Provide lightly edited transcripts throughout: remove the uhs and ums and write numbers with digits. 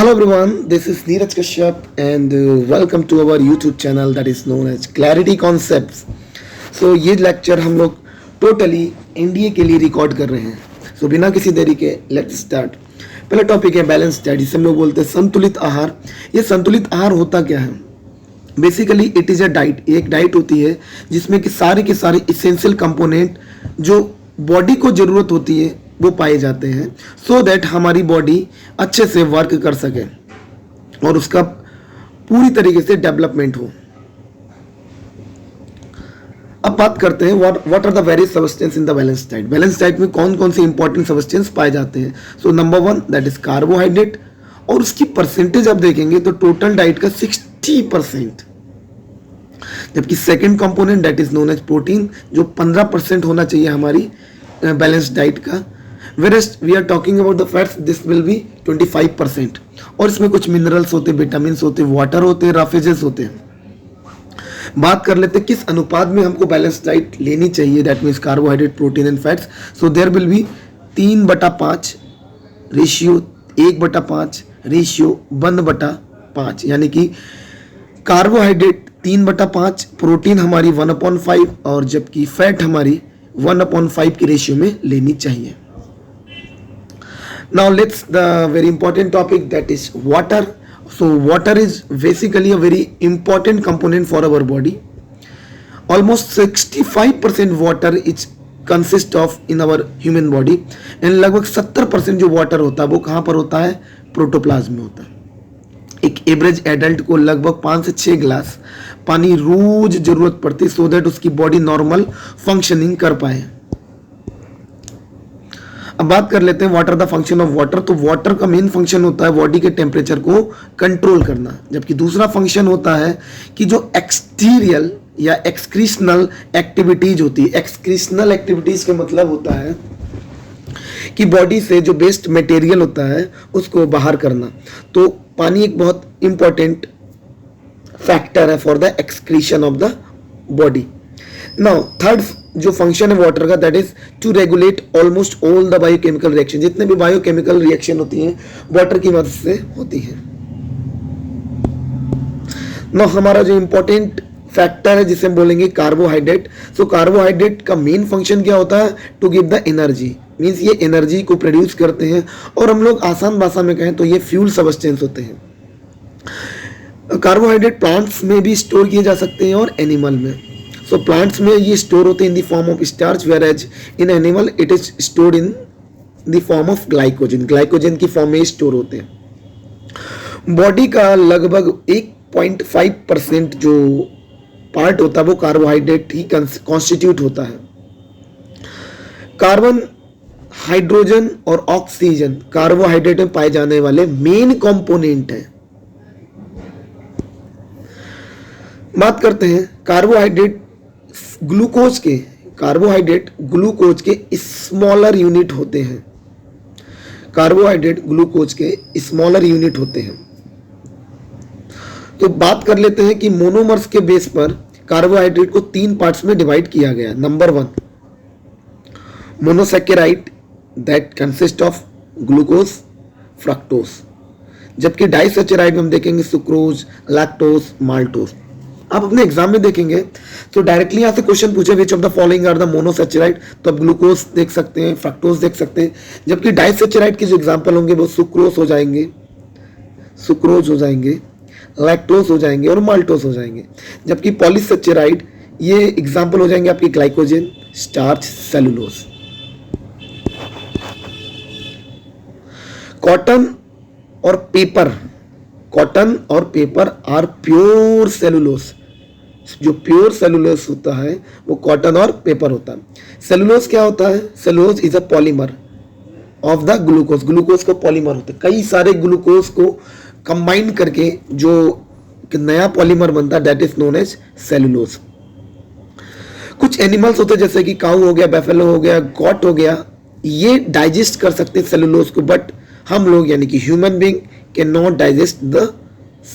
Hello everyone, this is Neeraj Kashyap and welcome to our YouTube channel that is known as Clarity Concepts. So ये lecture हम लोग totally NDA के लिए record कर रहे हैं. सो बिना किसी देरी के लेट्स स्टार्ट. पहला टॉपिक है बैलेंस डाइट, जिसे हम लोग बोलते हैं संतुलित आहार. ये संतुलित आहार होता क्या है? Basically it is a diet. एक डाइट होती है जिसमें कि सारे के सारे इसेंशियल कंपोनेंट जो बॉडी को ज़रूरत होती है वो पाए जाते हैं, सो दैट हमारी बॉडी अच्छे से वर्क कर सके और उसका पूरी तरीके से डेवलपमेंट हो. अब बात करते हैं what are the various substance in the balance diet. Balance diet में कौन कौन से इंपॉर्टेंट सब्सटेंस पाए जाते हैं? So number 1 that is carbohydrate, और उसकी परसेंटेज आप देखेंगे तो टोटल डाइट का 60%. जबकि second component that is known as protein, जो 15% होना चाहिए हमारी बैलेंस डाइट का. Whereas we are talking about the fats, this will be 25%. और इसमें कुछ मिनरल्स होते हैं, विटामिन्स होते हैं, वाटर होते हैं, रफेजेस होते हैं. बात कर लेते हैं किस अनुपात में हमको बैलेंस डाइट लेनी चाहिए. That means carbohydrate, protein and fats. So there will be 3/5 ratio 1/5 ratio 1/5, यानी कि कार्बोहाइड्रेट 3/5, प्रोटीन हमारी 1/5 और जबकि फैट हमारी 1/5 की रेशियो में लेनी चाहिए. Now let's the very important topic, that is water. So water is basically a very important component for our body. Almost 65% water is consist of in our human body, and लगभग 70% जो water होता है वो कहाँ पर होता है? Protoplasm में होता है. एक एवरेज एडल्ट को लगभग 5 से 6 गिलास पानी रोज जरूरत पड़ती है, सो दैट उसकी बॉडी नॉर्मल फंक्शनिंग कर पाए. अब बात कर लेते हैं what are the function of water. तो वाटर का मेन फंक्शन होता है बॉडी के टेम्परेचर को कंट्रोल करना, जबकि दूसरा फंक्शन होता है कि जो एक्सटीरियल या एक्सक्रीशनल एक्टिविटीज होती है. एक्सक्रीशनल एक्टिविटीज का मतलब होता है कि बॉडी से जो वेस्ट मटेरियल होता है उसको बाहर करना. तो पानी एक बहुत इंपॉर्टेंट फैक्टर है for the excretion of the body. Now third जो फंक्शन है वाटर का, that is to regulate almost all the biochemical reaction. जितने भी बायोकेमिकल रिएक्शन होती हैं वाटर की मदद से होती हैं. नाउ हमारा जो इंपॉर्टेंट फैक्टर है जिसे हम बोलेंगे कार्बोहाइड्रेट. सो कार्बोहाइड्रेट का मेन फंक्शन क्या होता है? To give the energy. Means ये एनर्जी को प्रोड्यूस करते हैं, और हम लोग आसान भाषा में कहें तो ये फ्यूल सब्सटेंस होते हैं. कार्बोहाइड्रेट प्लांट्स में भी स्टोर किए जा सकते हैं और एनिमल में. सो प्लांट्स में ये स्टोर होते हैं in the form of starch, whereas in animal it is stored in the form of glycogen. Glycogen की फॉर्म में स्टोर होते हैं. बॉडी का लगभग 1.5% जो पार्ट होता है वो कार्बोहाइड्रेट ही कॉन्स्टिट्यूट होता है. कार्बन, हाइड्रोजन और ऑक्सीजन कार्बोहाइड्रेट में पाए जाने वाले मेन कंपोनेंट हैं. बात करते हैं कार्बोहाइड्रेट ग्लूकोज के स्मॉलर यूनिट होते हैं. कार्बोहाइड्रेट ग्लूकोज के स्मॉलर यूनिट होते हैं. तो बात कर लेते हैं कि मोनोमर्स के बेस पर कार्बोहाइड्रेट को 3 पार्ट्स में डिवाइड किया गया. Number 1 monosaccharide that consist of glucose, fructose. जबकि डाइसैकेराइड में हम देखेंगे सुक्रोज, लैक्टोज, माल्टोज. आप अपने एग्जाम में देखेंगे तो डायरेक्टली यहाँ से क्वेश्चन पूछे which of the following are the monosaccharide, तो आप ग्लूकोज देख सकते हैं, फ्रक्टोज देख सकते हैं. जबकि डाइसैकेराइड के जो एग्जाम्पल होंगे वो सुक्रोज हो जाएंगे, लैक्टोज हो जाएंगे और माल्टोज हो जाएंगे. जबकि पॉलीसैकेराइड ये एग्जाम्पल हो जाएंगे आपकी ग्लाइकोजन, स्टार्च, सेलुलोज. कॉटन और पेपर आर प्योर सेलुलोज. जो प्योर सेलुलोज होता है वो कॉटन और पेपर होता है. सेलुलोज क्या होता है? Cellulose is a polymer of the glucose. Glucose का पॉलीमर होता है. कई सारे ग्लूकोज को कंबाइन करके जो नया पॉलीमर बनता है that is known as cellulose. कुछ एनिमल्स होते हैं जैसे कि काऊ हो गया, बैफेलो हो गया, गॉट हो गया, ये डाइजेस्ट कर सकते हैं सेलुलोज को, बट हम लोग यानी कि human being can not digest the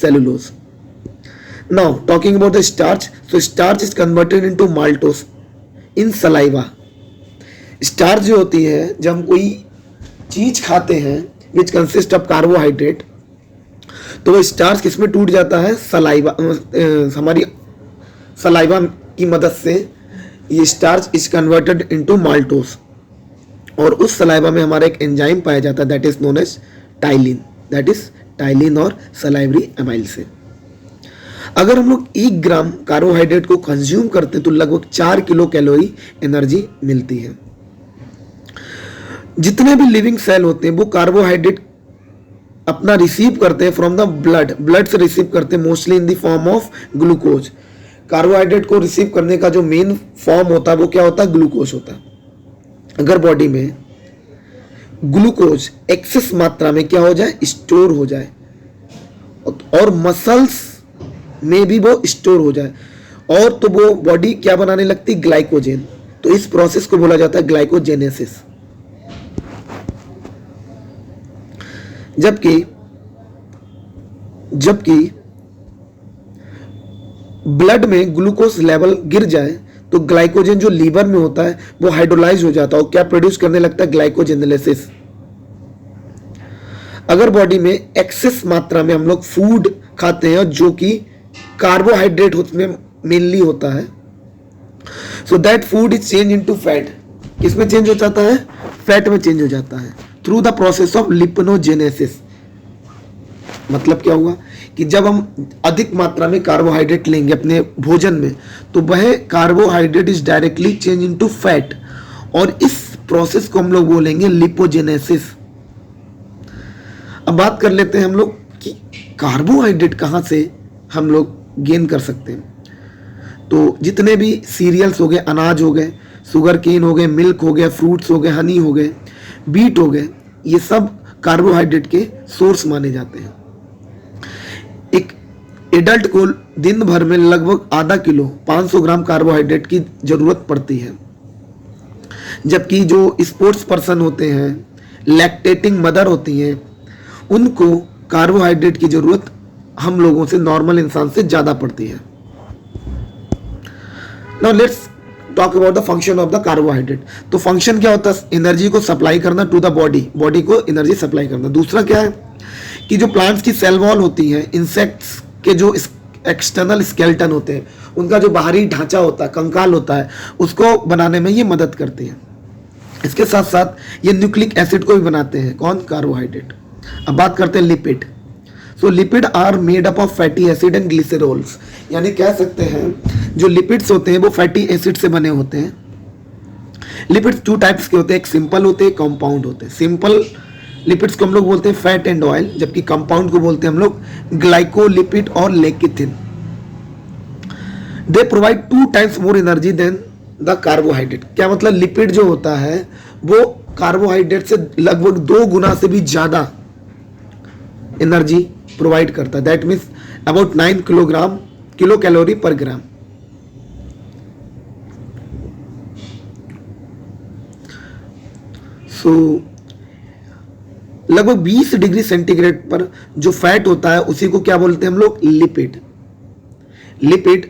cellulose. Now talking about the starch. So starch is converted into maltose in saliva. Starch जो होती है जब हम कोई चीज खाते हैं विच कंसिस्ट ऑफ कार्बोहाइड्रेट, तो वो स्टार्च किस में टूट जाता है, सलाइवा, हमारी सलाइवा की मदद से ये starch is converted into maltose, और उस सलाइवा में हमारा एक एंजाइम पाया जाता है that is known as ptyalin, that is ptyalin और सलाइवरी अमाइल से। अगर हम लोग 1 ग्राम कार्बोहाइड्रेट को कंज्यूम करते हैं तो लगभग 4 किलो कैलोरी एनर्जी मिलती है। जितने भी लिविंग सेल होते हैं वो कार्बोहाइड्रेट अपना रिसीव करते हैं फ्रॉम द ब्लड से रिसीव करते हैं mostly in the form of glucose. Carbohydrate को रिसीव करने का जो मेन फॉर्म होता है वो क्या होता है, ग्लूकोज होता है। अगर बॉडी में ग्लूकोज एक्सेस मात्रा में क्या हो जाए, स्टोर हो जाए, और मसल्स में भी वो स्टोर हो जाए, और तो वो बॉडी क्या बनाने लगती है, ग्लाइकोजेन। तो इस प्रोसेस को बोला जाता है ग्लाइकोजेनेसिस। जबकि ब्लड में ग्लूकोज लेवल गिर जाए तो ग्लाइकोजन जो लीवर में होता है वो हाइड्रोलाइज हो जाता है और क्या प्रोड्यूस करने लगता है, ग्लाइकोजेनेसिस। अगर बॉडी में एक्सेस मात्रा में हम लोग फूड खाते हैं जो कि कार्बोहाइड्रेट उसमें मेनली होता है, so that food is change into fat. किसमें चेंज हो जाता है, फैट में चेंज हो जाता है थ्रू द प्रोसेस ऑफ लिपिनोजेनेसिस। मतलब क्या हुआ कि जब हम अधिक मात्रा में कार्बोहाइड्रेट लेंगे अपने भोजन में तो वह carbohydrate is directly change into fat, और इस प्रोसेस को हम लोग बोलेंगे लिपोजेनेसिस। अब बात कर लेते हैं हम लोग कि कार्बोहाइड्रेट कहाँ से हम लोग गेन कर सकते हैं। तो जितने भी सीरियल्स हो गए, अनाज हो गए, शुगर केन हो गए, मिल्क हो गया, फ्रूट्स हो गए, हनी हो गए, बीट हो गए, ये सब कार्बोहाइड्रेट के सोर्स माने जाते हैं। एक एडल्ट को दिन भर में लगभग आधा किलो 500 ग्राम कार्बोहाइड्रेट की जरूरत पड़ती है, जबकि जो स्पोर्ट्स पर्सन होते हैं, लैक्टेटिंग मदर होती हैं, उनको कार्बोहाइड्रेट की जरूरत हम लोगों से, नॉर्मल इंसान से ज्यादा पड़ती है। Now let's talk about the function of the carbohydrate. तो फंक्शन क्या होता है, एनर्जी को सप्लाई करना टू द बॉडी को एनर्जी सप्लाई करना। दूसरा क्या है कि जो प्लांट्स की सेल वॉल होती है, इंसेक्ट्स के जो एक्सटर्नल स्केलेटन होते हैं, उनका जो बाहरी ढांचा होता है, कंकाल होता है, उसको बनाने में ये मदद करते हैं। इसके साथ साथ ये न्यूक्लिक एसिड को भी बनाते हैं, कौन, कार्बोहाइड्रेट। अब बात करते हैं lipid. So lipid are made up of fatty acid and glycerols, यानी कह सकते हैं जो लिपिड्स होते हैं वो फैटी एसिड से बने होते हैं। लिपिड्स 2 टाइप्स के होते हैं, एक सिंपल होते हैं, कंपाउंड होते हैं। सिंपल लिपिड्स को हम लोग बोलते हैं फैट एंड ऑयल, जबकि कंपाउंड को बोलते हैं हम लोग ग्लाइकोलिपिड और lecithin. They provide 2 times more energy than the carbohydrate. क्या मतलब, लिपिड जो होता है वो कार्बोहाइड्रेट से लगभग 2 गुना से भी ज्यादा एनर्जी प्रोवाइड करता है। That means about 9 kilo calorie पर ग्राम। सो लगभग 20 डिग्री सेंटीग्रेड पर जो फैट होता है उसी को क्या बोलते हैं हम लोग, लिपिड। लिपिड,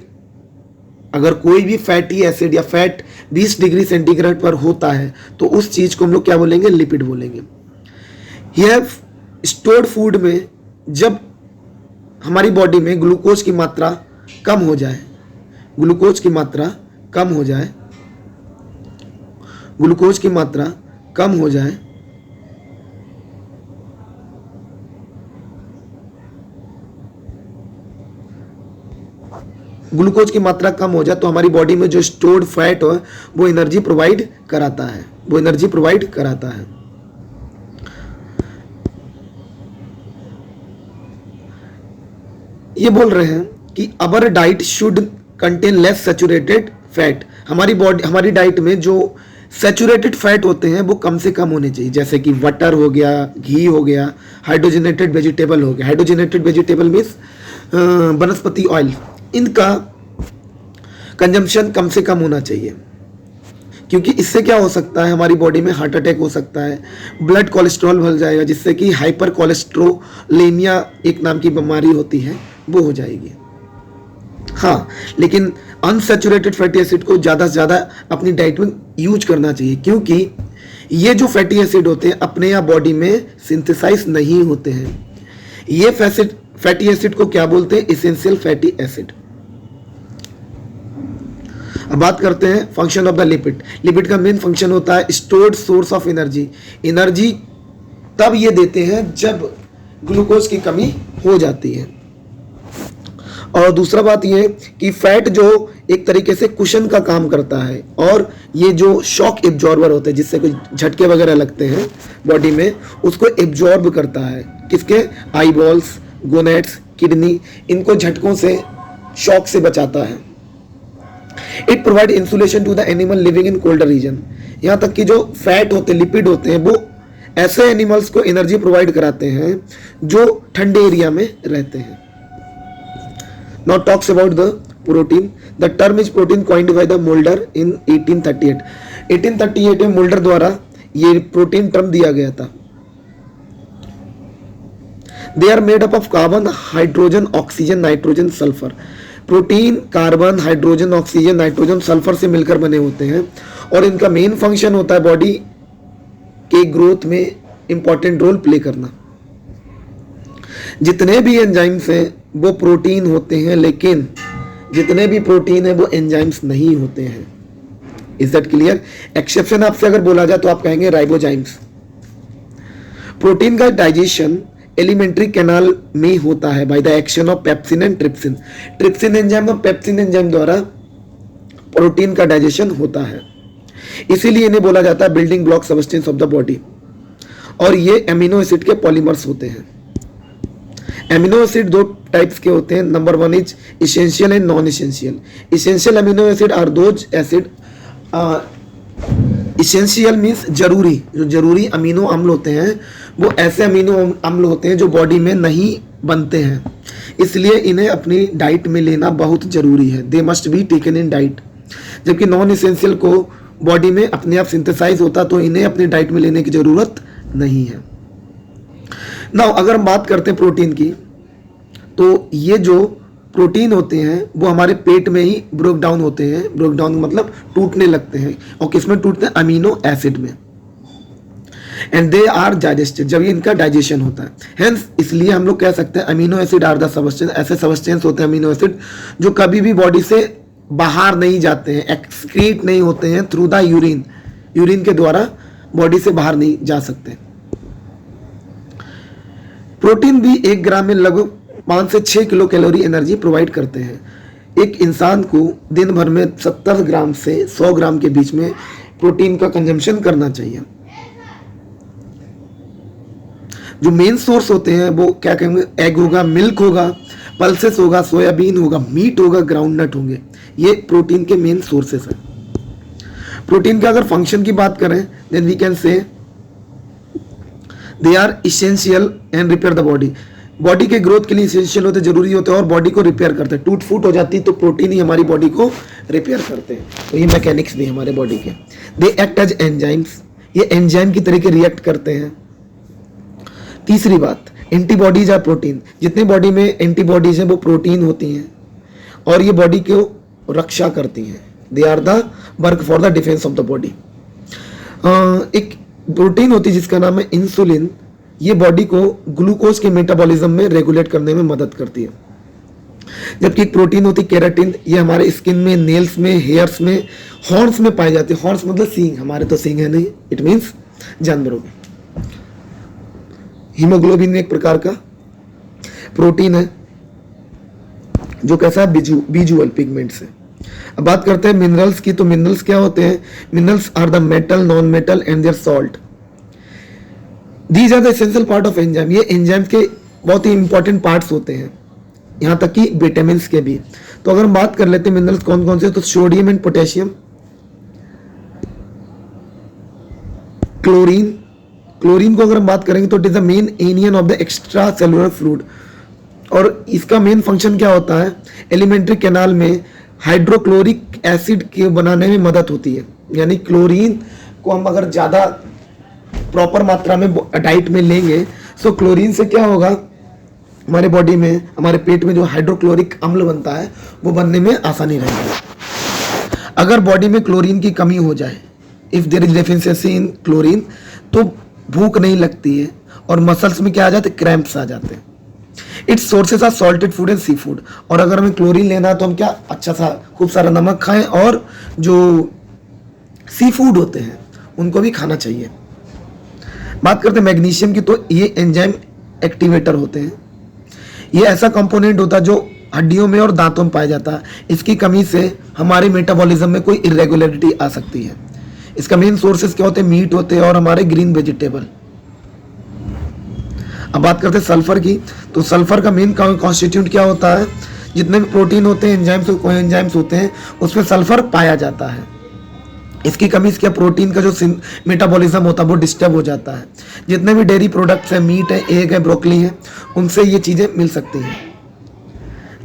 अगर कोई भी फैटी एसिड या फैट 20 डिग्री सेंटीग्रेड पर होता है तो उस चीज को हम लोग क्या बोलेंगे, लिपिड बोलेंगे। यह स्टोर्ड फूड में जब हमारी बॉडी में ग्लूकोज की मात्रा कम हो जाए, ग्लूकोज की मात्रा कम हो जाए, ग्लूकोज की मात्रा कम हो जाए, ग्लूकोज की मात्रा कम हो जाए तो हमारी बॉडी में जो स्टोर्ड फैट हो वो एनर्जी प्रोवाइड कराता है, वो एनर्जी प्रोवाइड कराता है। ये बोल रहे हैं कि our diet should contain less saturated fat. हमारी डाइट में जो सैचुरेटेड फैट होते हैं वो कम से कम होने चाहिए, जैसे कि बटर हो गया, घी हो गया, हाइड्रोजनेटेड वेजिटेबल हो गया। हाइड्रोजनेटेड वेजिटेबल मीन्स वनस्पति ऑयल, इनका कंजम्पशन कम से कम होना चाहिए, क्योंकि इससे क्या हो सकता है, हमारी बॉडी में हार्ट अटैक हो सकता है, ब्लड कोलेस्ट्रॉल बढ़ जाएगा, जिससे कि हाइपर कोलेस्ट्रोलेमिया एक नाम की बीमारी होती है वो हो जाएगी। हाँ, लेकिन अनसैचुरेटेड फैटी एसिड को ज़्यादा से ज़्यादा अपनी डाइट में यूज करना चाहिए, क्योंकि ये जो फैटी एसिड होते हैं अपने आप बॉडी में सिंथेसाइज नहीं होते हैं। ये फैटी एसिड को क्या बोलते हैं? Essential fatty acid. अब बात करते हैं function of the lipid. Lipid का मेन फंक्शन होता है stored source of energy. Energy तब ये देते हैं जब ग्लूकोज की कमी हो जाती है। और दूसरा बात ये कि फैट जो एक तरीके से कुशन का काम करता है, और ये जो शॉक एब्जॉर्बर होते हैं जिससे कुछ झटके वगैरह लगते हैं बॉडी में, उसको एब्जॉर्ब करता है। किसके? आई बॉल्स, गोनेट्स, किडनी, इनको झटकों से, शॉक से बचाता है। It provide insulation to the animal living in colder region. यहाँ तक कि जो फैट होते हैं, लिपिड होते हैं, वो ऐसे एनिमल्स को एनर्जी प्रोवाइड कराते हैं जो ठंडे एरिया में रहते हैं। Now talks about the protein. The term is protein coined by the Mulder in 1838। 1838 में मोल्डर द्वारा ये प्रोटीन टर्म दिया गया था। They are made up of carbon, hydrogen, oxygen, nitrogen, sulphur. Protein carbon, hydrogen, oxygen, nitrogen, sulphur से मिलकर बने होते हैं, और इनका मेन फंक्शन होता है बॉडी के ग्रोथ में इंपॉर्टेंट रोल प्ले करना। जितने भी एंजाइम्स हैं वो प्रोटीन होते हैं, लेकिन जितने भी प्रोटीन है वो एंजाइम्स नहीं होते हैं। Is that clear? एक्सेप्शन आपसे अगर बोला जाए तो आप कहेंगे राइबोजाइम्स। प्रोटीन का डाइजेशन एलिमेंट्री कैनाल में होता है by the action of pepsin and trypsin. Trypsin enzyme और पेप्सिन एंजाइम द्वारा प्रोटीन का डाइजेशन होता है। इसीलिए इन्हें बोला जाता है building block substance of the body. और ये एमिनो एसिड के पॉलीमर्स होते हैं। एमिनो एसिड दो टाइप्स के होते हैं। Number one is essential and non essential. Essential amino acid are those acid, essential means जरूरी, जो जरूरी अमीनो अम्ल होते हैं वो ऐसे अमीनो अम्ल होते हैं जो बॉडी में नहीं बनते हैं, इसलिए इन्हें अपनी डाइट में लेना बहुत जरूरी है। They must be taken in diet. जबकि नॉन इसेंशियल को बॉडी में अपने आप सिंथेसाइज होता, तो इन्हें अपनी डाइट में लेने की जरूरत नहीं है। नाउ अगर हम बात करते हैं प्रोटीन की, तो ये जो प्रोटीन होते हैं वो हमारे पेट में ही ब्रोक डाउन होते हैं। ब्रोक डाउन मतलब टूटने लगते हैं। और किसमें टूटते हैं? अमीनो एसिड में। एंड दे आर डाइजेस्टेड, जब ये इनका डाइजेशन होता है। हेंस इसलिए हम लोग कह सकते हैं amino acid are the substance. ऐसे सबस्टेंस होते हैं अमीनो एसिड जो कभी भी बॉडी से बाहर नहीं जाते हैं, एक्सक्रीट नहीं होते हैं थ्रू द यूरिन। यूरिन के द्वारा बॉडी से बाहर नहीं जा सकते। प्रोटीन भी 1 ग्राम में लगभग 5 से 6 किलो कैलोरी एनर्जी प्रोवाइड करते हैं। एक इंसान को दिन भर में 70 ग्राम से 100 ग्राम के बीच में प्रोटीन का कंजम्पशन करना चाहिए। जो मेन सोर्स होते हैं वो क्या कहेंगे? एग होगा, मिल्क होगा, पल्सेस होगा, सोयाबीन होगा, मीट होगा, ग्राउंडनट होंगे। ये प्रोटीन के मेन सोर्सेस हैं। प्रोटीन का अगर फंक्शन की बात करें, then we can say they are essential and repair the body. Body के ग्रोथ के लिए इसेंशियल होते, जरूरी होते हैं, और बॉडी को रिपेयर करते हैं। टूट फूट हो जाती है तो प्रोटीन ही हमारी बॉडी को रिपेयर करते हैं। तो ये मैकेनिक्स भी हमारे बॉडी के। दे एक्ट एज एंजाइम्स, ये एंजाइम की तरीके रिएक्ट करते हैं। तीसरी बात, एंटीबॉडीज आर प्रोटीन। जितने बॉडी में एंटीबॉडीज हैं वो प्रोटीन होती हैं, और ये बॉडी को रक्षा करती हैं। They are the work for the defence of the body. एक प्रोटीन होती है जिसका नाम है इंसुलिन। ये बॉडी को ग्लूकोज के मेटाबॉलिज्म में रेगुलेट करने में मदद करती है। जबकि एक प्रोटीन होती है केराटिन। ये हमारे स्किन में, नेल्स में, हेयर्स में, हॉर्न्स में पाई जाती है। हॉर्न्स मतलब सींग, हमारे तो सींग है नहीं, इट मीन्स जानवरों में। हीमोग्लोबिन में एक प्रकार का प्रोटीन है जो कैसा है? विजुअल पिगमेंट से। अब बात करते हैं मिनरल्स की, तो मिनरल्स क्या होते हैं? Minerals are the metal, non metal and their salt. These are the essential part of enzyme. ये एंजाइम्स के बहुत ही इंपॉर्टेंट पार्ट्स होते हैं, यहाँ तक कि विटामिन के भी। तो अगर हम बात कर लेते हैं मिनरल्स कौन कौन से, तो sodium and potassium, chlorine. Chlorine को अगर हम बात करेंगे तो it is the main anion of the extra cellular fluid, और इसका मेन फंक्शन क्या होता है? एलिमेंट्री कैनाल में हाइड्रोक्लोरिक एसिड के बनाने में मदद होती है। यानी क्लोरीन को हम अगर ज़्यादा प्रॉपर मात्रा में डाइट में लेंगे तो क्लोरीन से क्या होगा? हमारे बॉडी में, हमारे पेट में जो हाइड्रोक्लोरिक अम्ल बनता है वो बनने में आसानी रहेगी। अगर बॉडी में क्लोरीन की कमी हो जाए, if there is deficiency in chlorine, तो भूख नहीं लगती है और मसल्स में क्या आ जाते? क्रैम्प्स आ जाते हैं। Its sources are salted food and sea food. और अगर हमें क्लोरीन लेना है तो हम क्या अच्छा सा खूब सारा नमक खाएं, और जो सी फूड होते हैं उनको भी खाना चाहिए। बात करते हैं मैग्नीशियम की, तो ये एंजाइम एक्टिवेटर होते हैं। ये ऐसा कंपोनेंट होता है जो हड्डियों में और दांतों में पाया जाता है। इसकी कमी से हमारे मेटाबॉलिज्म में कोई इरेगुलरिटी आ सकती है। इसका मेन सोर्सेज क्या होते हैं? मीट होते हैं और हमारे ग्रीन वेजिटेबल। अब बात करते हैं सल्फर की, तो सल्फर का मेन कॉन्स्टिट्यूंट क्या होता है? जितने भी प्रोटीन होते हैं, एंजाइम्स कोएंजाइम्स होते हैं, उसमें सल्फर पाया जाता है। इसकी कमी से क्या प्रोटीन का जो मेटाबॉलिज्म होता है वो डिस्टर्ब हो जाता है। जितने भी डेयरी प्रोडक्ट्स हैं, मीट है, एग है, ब्रोकली है, उनसे ये चीज़ें मिल सकती हैं।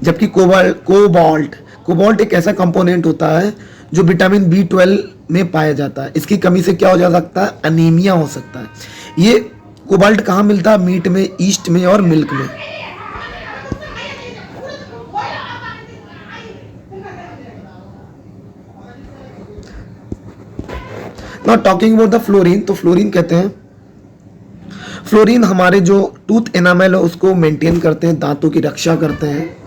जबकि कोबाल्ट एक ऐसा कंपोनेंट होता है जो विटामिन B12 में पाया जाता है। इसकी कमी से क्या हो जा सकता है? अनीमिया हो सकता है। ये कोबाल्ट कहाँ मिलता है? मीट में, ईस्ट में और मिल्क में। Now talking about the fluorine, तो फ्लोरीन कहते हैं, फ्लोरीन हमारे जो टूथ एनामेल है उसको मेंटेन करते हैं, दांतों की रक्षा करते हैं।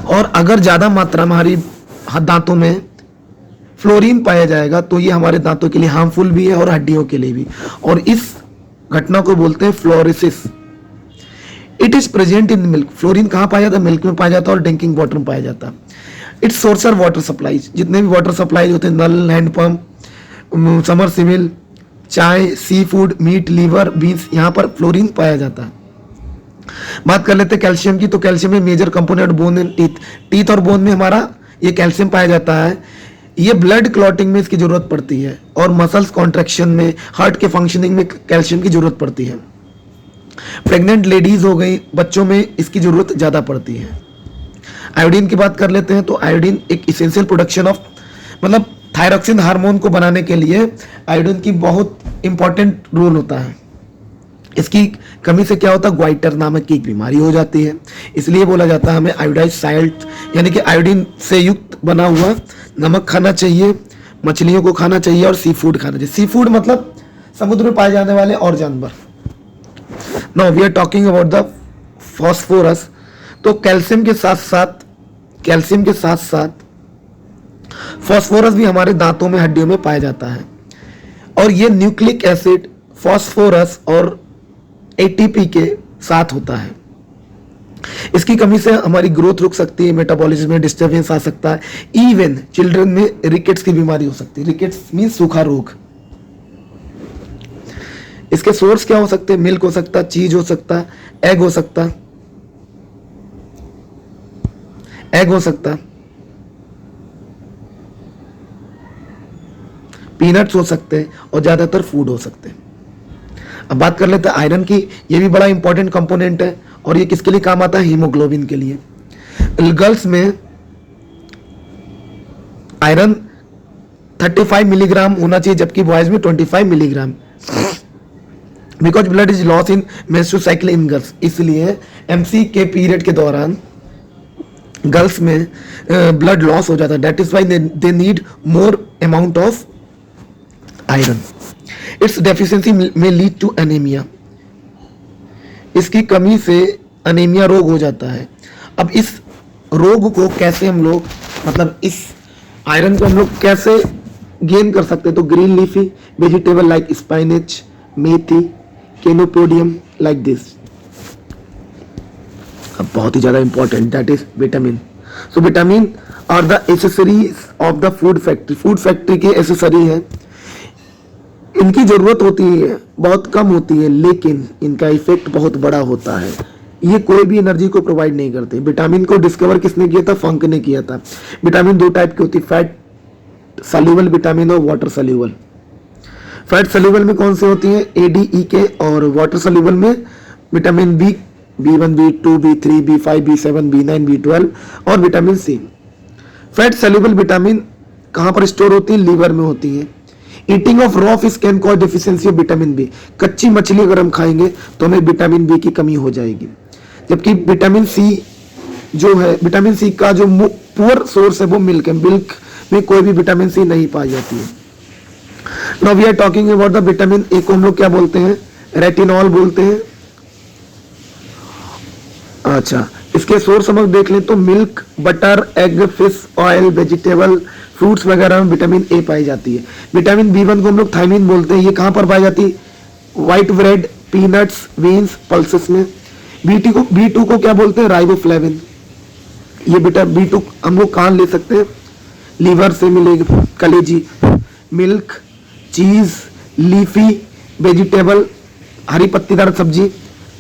और अगर ज़्यादा मात्रा में हमारी दांतों में फ्लोरीन पाया जाएगा तो ये हमारे दांतों के लिए हार्मफुल भी है और हड्डियों के लिए भी। और इस घटना को बोलते हैं fluorosis. It is present in milk. Fluorine कहाँ पाया जाता है? मिल्क में पाया जाता है और ड्रिंकिंग वाटर में पाया जाता है। Its source are water supplies. जितने भी वाटर सप्लाई होते हैं, नल, हैंडपम्प, समरसिबल, चाय, sea food, meet, liver, beans, यहाँ पर फ्लोरीन पाया जाता है। बात कर लेते हैं कैल्शियम की, तो कैल्शियम में major component bone and teeth और बोन में हमारा ये कैल्शियम पाया जाता है। ये ब्लड क्लॉटिंग में इसकी जरूरत पड़ती है और मसल्स कॉन्ट्रैक्शन में, हार्ट के फंक्शनिंग में कैल्शियम की जरूरत पड़ती है। प्रेग्नेंट लेडीज हो गई, बच्चों में इसकी जरूरत ज़्यादा पड़ती है। आयोडीन की बात कर लेते हैं, तो आयोडीन एक इसेंशियल प्रोडक्शन ऑफ, मतलब थायरॉक्सिन हार्मोन को बनाने के लिए आयोडीन की बहुत इंपॉर्टेंट रोल होता है। इसकी कमी से क्या होता है? ग्वाइटर नामक की एक बीमारी हो जाती है। इसलिए बोला जाता है हमें आयोडाइज साल्ट, यानी कि आयोडीन से युक्त बना हुआ नमक खाना चाहिए, मछलियों को खाना चाहिए और सी फूड खाना चाहिए। सी फूड मतलब समुद्र में पाए जाने वाले और जानवर। Now we are talking about the phosphorus. तो कैल्शियम के साथ साथ फॉस्फोरस भी हमारे दांतों में, हड्डियों में पाया जाता है। और ये न्यूक्लिक एसिड फॉस्फोरस और एटीपी के साथ होता है। इसकी कमी से हमारी ग्रोथ रुक सकती है, मेटाबॉलिज्म में डिस्टर्बेंस आ सकता है। इवन चिल्ड्रन में रिकेट्स की बीमारी हो सकती है। रिकेट्स मींस सूखा रोग। इसके सोर्स क्या हो सकते हैं? मिल्क हो सकता है, चीज हो सकता है, एग हो सकता है, पीनट्स हो सकते हैं और ज्यादातर फूड हो सकते हैं। अब बात कर लेते हैं आयरन की। ये भी बड़ा इंपॉर्टेंट कंपोनेंट है और ये किसके लिए काम आता है? हीमोग्लोबिन के लिए। गर्ल्स में आयरन 35 मिलीग्राम होना चाहिए, जबकि बॉयज में 25 milligram, because blood is loss in menstrual cycle in girls. इसलिए एमसी के पीरियड के दौरान गर्ल्स में ब्लड लॉस हो जाता है। That is why they need more amount of iron. It's deficiency में लीड टू एनीमिया। इसकी कमी से अनीमिया रोग हो जाता है। अब इस रोग को कैसे हम लोग, मतलब इस आयरन को हम लोग कैसे गेन कर सकते हैं? तो green leafy vegetable like spinach, methi, chenopodium like this. अब बहुत ही ज्यादा important, that is vitamin. So vitamin are the accessories of the food factory. Food factory की एसेसरी है। इनकी जरूरत होती है, बहुत कम होती है, लेकिन इनका इफेक्ट बहुत बड़ा होता है। ये कोई भी एनर्जी को प्रोवाइड नहीं करते। विटामिन को डिस्कवर किसने किया था? फंक ने किया था। विटामिन दो टाइप की होती है, फैट सॉल्युबल विटामिन और वाटर सॉल्युबल। फैट सॉल्युबल में कौन से होती है? ADEK। और वाटर सॉल्युबल में vitamin B1, B2, B3, B5, B7, B9, B12 और vitamin C। Fat soluble vitamin कहां पर स्टोर होती है? लीवर में होती है। Eating of raw fish can cause deficiency of vitamin B. कच्ची मछली अगर हम खाएंगे तो हमें विटामिन बी की कमी हो जाएगी। जबकि विटामिन सी जो है, विटामिन सी का जो पुअर सोर्स है वो मिल्क है। मिल्क में कोई भी विटामिन सी नहीं पाई जाती है। Now we are talking about the vitamin A को हम लोग क्या बोलते हैं? रेटिनॉल बोलते हैं। अच्छा, इसके सोर्स हम लोग देख लें तो milk, butter, egg, fish, oil, vegetable, fruits वगैरह में विटामिन ए पाई जाती है। विटामिन बी1 को हम लोग थायमिन बोलते हैं। ये कहाँ पर पाई जाती है? White bread, peanuts, beans, pulses में। बी टू को क्या बोलते हैं? राइबोफ्लेविन। ये बी2 हम लोग कहाँ ले सकते हैं? लीवर से मिलेगी, कलेजी, मिल्क, चीज, लीफी वेजिटेबल, हरी पत्तीदार सब्जी,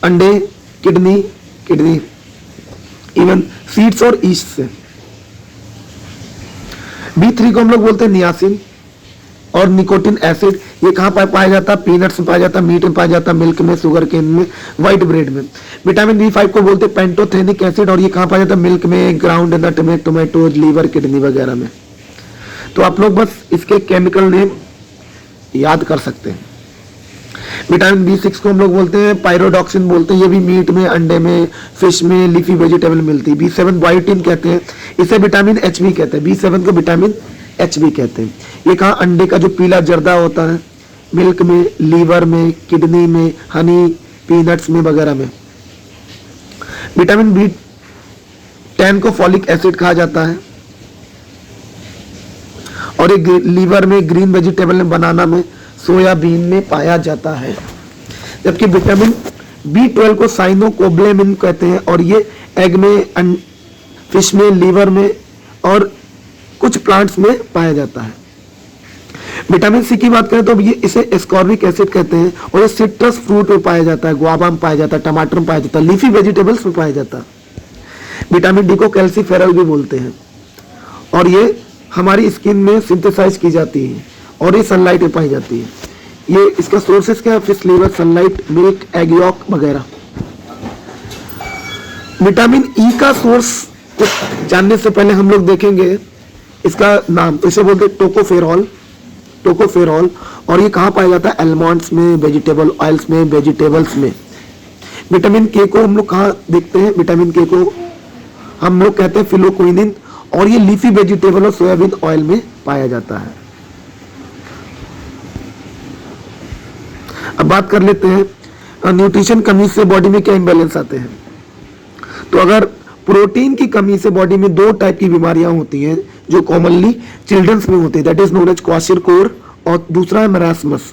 अंडे, किडनी इवन सीड्स और ईस्ट से। बी3 को हम लोग बोलते हैं नियासिन और निकोटिन एसिड। ये कहाँ पाया जाता है? पीनट्स में पाया जाता है, मीट में पाया जाता है, मिल्क में, शुगर केन में, व्हाइट ब्रेड में। विटामिन बी5 को बोलते हैं पेंटोथेनिक एसिड और ये कहाँ पाया जाता है? मिल्क में, ग्राउंड नट में, टोमेटोज, लीवर, किडनी वगैरह में। तो आप लोग बस इसके केमिकल नेम याद कर सकते हैं। विटामिन बी6 को हम लोग बोलते हैं पायरोडॉक्सिन बोलते हैं। ये भी मीट में, अंडे में, फिश में, लीफी वेजिटेबल में मिलती है। बी7 बायोटिन कहते हैं, इसे विटामिन एच भी कहते हैं। बी7 को विटामिन एच भी कहते हैं। ये कहाँ? अंडे का जो पीला जर्दा होता है, मिल्क में, लीवर में, किडनी में, हनी, पीनट्स में वगैरह में। विटामिन बी10 को फॉलिक एसिड कहा जाता है और ये लीवर में, ग्रीन वेजिटेबल में, बनाना में, सोयाबीन में पाया जाता है। जबकि विटामिन बी12 को साइनोकोब्लेमिन कहते हैं और ये एग में, फिश में, लीवर में और कुछ प्लांट्स में पाया जाता है। विटामिन सी की बात करें तो ये इसे एस्कॉर्बिक एसिड कहते हैं और ये सिट्रस फ्रूट में पाया जाता है, गुआवा में पाया जाता है, टमाटर में पाया जाता है, लीफी वेजिटेबल्स में पाया जाता है। विटामिन डी को कैल्सीफेरल भी बोलते हैं और ये हमारी स्किन में सिंथेसाइज की जाती है और ये सनलाइट में पाई जाती है। ये इसका सोर्सेस क्या है? Fish liver, sunlight, milk, egg yolk वगैरह। विटामिन ई का सोर्स जानने से पहले हम लोग देखेंगे इसका नाम। इसे बोलते हैं टोकोफेरॉल और ये कहाँ पाया जाता है? एलमंड्स में, वेजिटेबल ऑयल्स में, वेजिटेबल्स में। विटामिन के को हम लोग कहाँ देखते हैं? विटामिन के को हम लोग कहते हैं फिलोक्विनिन और ये लीफी वेजिटेबल और सोयाबीन ऑयल में पाया जाता है। अब बात कर लेते हैं न्यूट्रिशन कमी से बॉडी में क्या इम्बैलेंस आते हैं। तो अगर प्रोटीन की कमी से बॉडी में दो टाइप की बीमारियां होती हैं जो कॉमनली चिल्ड्रंस में होती है, दैट इज नोन एज क्वाशिरकोर और दूसरा है मरासमस।